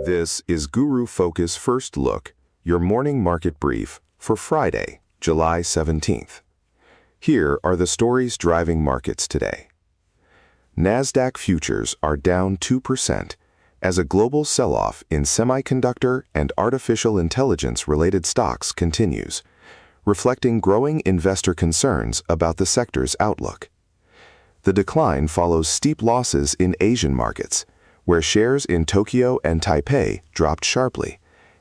This is Guru Focus First Look, your morning market brief for Friday, July 17th. Here are the stories driving markets today. Nasdaq futures are down 2% as a global sell-off in semiconductor and artificial intelligence-related stocks continues, reflecting growing investor concerns about the sector's outlook. The decline follows steep losses in Asian markets, where shares in Tokyo and Taipei dropped sharply,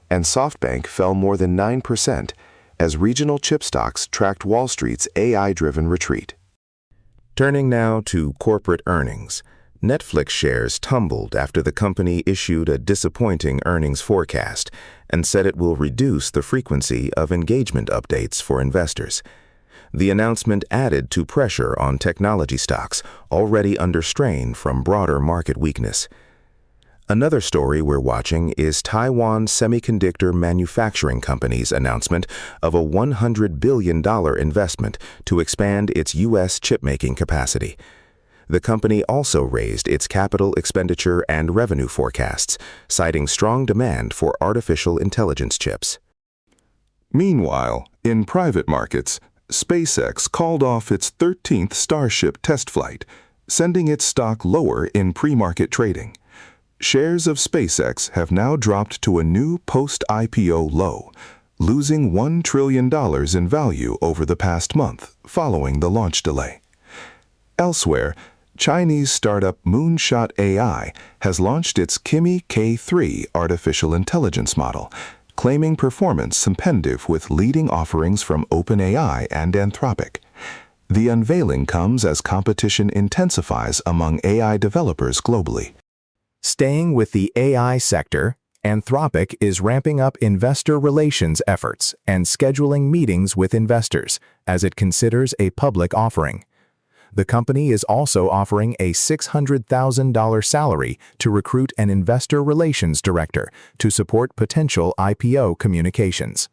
and SoftBank fell more than 9% as regional chip stocks tracked Wall Street's AI-driven retreat. Turning now to corporate earnings, Netflix shares tumbled after the company issued a disappointing earnings forecast and said it will reduce the frequency of engagement updates for investors. The announcement added to pressure on technology stocks already under strain from broader market weakness. Another story we're watching is Taiwan Semiconductor Manufacturing Company's announcement of a $100 billion investment to expand its U.S. chipmaking capacity. The company also raised its capital expenditure and revenue forecasts, citing strong demand for artificial intelligence chips. Meanwhile, in private markets, SpaceX called off its 13th Starship test flight, sending its stock lower in pre-market trading. Shares of SpaceX have now dropped to a new post-IPO low, losing $1 trillion in value over the past month following the launch delay. Elsewhere, Chinese startup Moonshot AI has launched its Kimi K3 artificial intelligence model, claiming performance competitive with leading offerings from OpenAI and Anthropic. The unveiling comes as competition intensifies among AI developers globally. Staying with the AI sector, Anthropic is ramping up investor relations efforts and scheduling meetings with investors as it considers a public offering. The company is also offering a $600,000 salary to recruit an investor relations director to support potential IPO communications.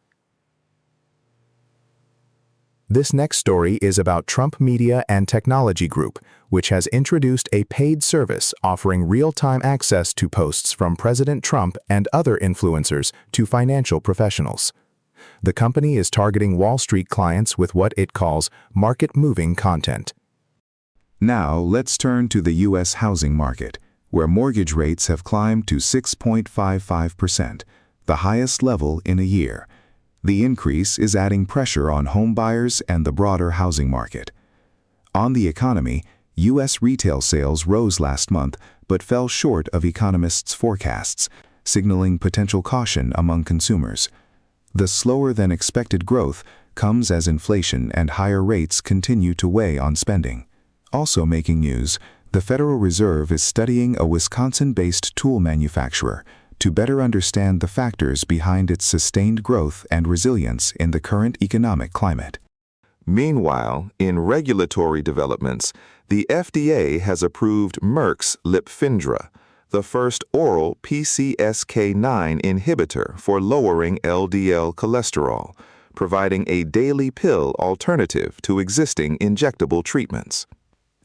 This next story is about Trump Media and Technology Group, which has introduced a paid service offering real-time access to posts from President Trump and other influencers to financial professionals. The company is targeting Wall Street clients with what it calls market-moving content. Now, let's turn to the U.S. housing market, where mortgage rates have climbed to 6.55%, the highest level in a year. The increase is adding pressure on home buyers and the broader housing market. On the economy, U.S. retail sales rose last month but fell short of economists' forecasts, signaling potential caution among consumers. The slower-than-expected growth comes as inflation and higher rates continue to weigh on spending. Also making news, the Federal Reserve is studying a Wisconsin-based tool manufacturer to better understand the factors behind its sustained growth and resilience in the current economic climate. Meanwhile, in regulatory developments, the FDA has approved Merck's Lipfindra, the first oral PCSK9 inhibitor for lowering LDL cholesterol, providing a daily pill alternative to existing injectable treatments.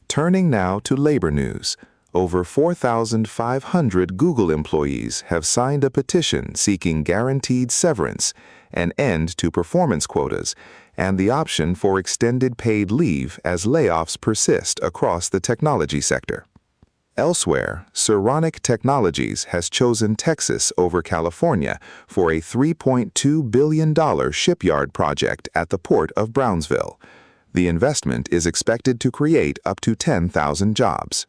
Turning now to labor news. Over 4,500 Google employees have signed a petition seeking guaranteed severance, an end to performance quotas, and the option for extended paid leave as layoffs persist across the technology sector. Elsewhere, Saronic Technologies has chosen Texas over California for a $3.2 billion shipyard project at the port of Brownsville. The investment is expected to create up to 10,000 jobs.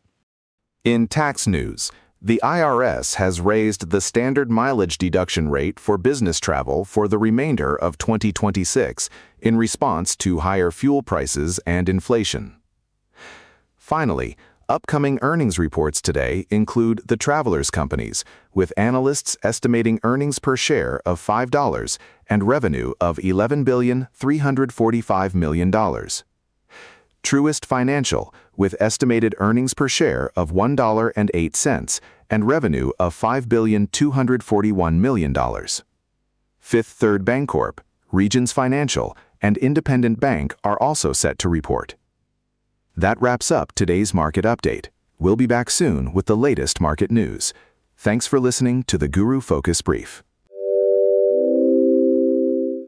In tax news, the IRS has raised the standard mileage deduction rate for business travel for the remainder of 2026 in response to higher fuel prices and inflation. Finally, upcoming earnings reports today include the travelers' companies, with analysts estimating earnings per share of $5 and revenue of $11.345 billion. Truist Financial, with estimated earnings per share of $1.08 and revenue of $5.241 billion. Fifth Third Bancorp, Regions Financial, and Independent Bank are also set to report. That wraps up today's market update. We'll be back soon with the latest market news. Thanks for listening to the Guru Focus Brief.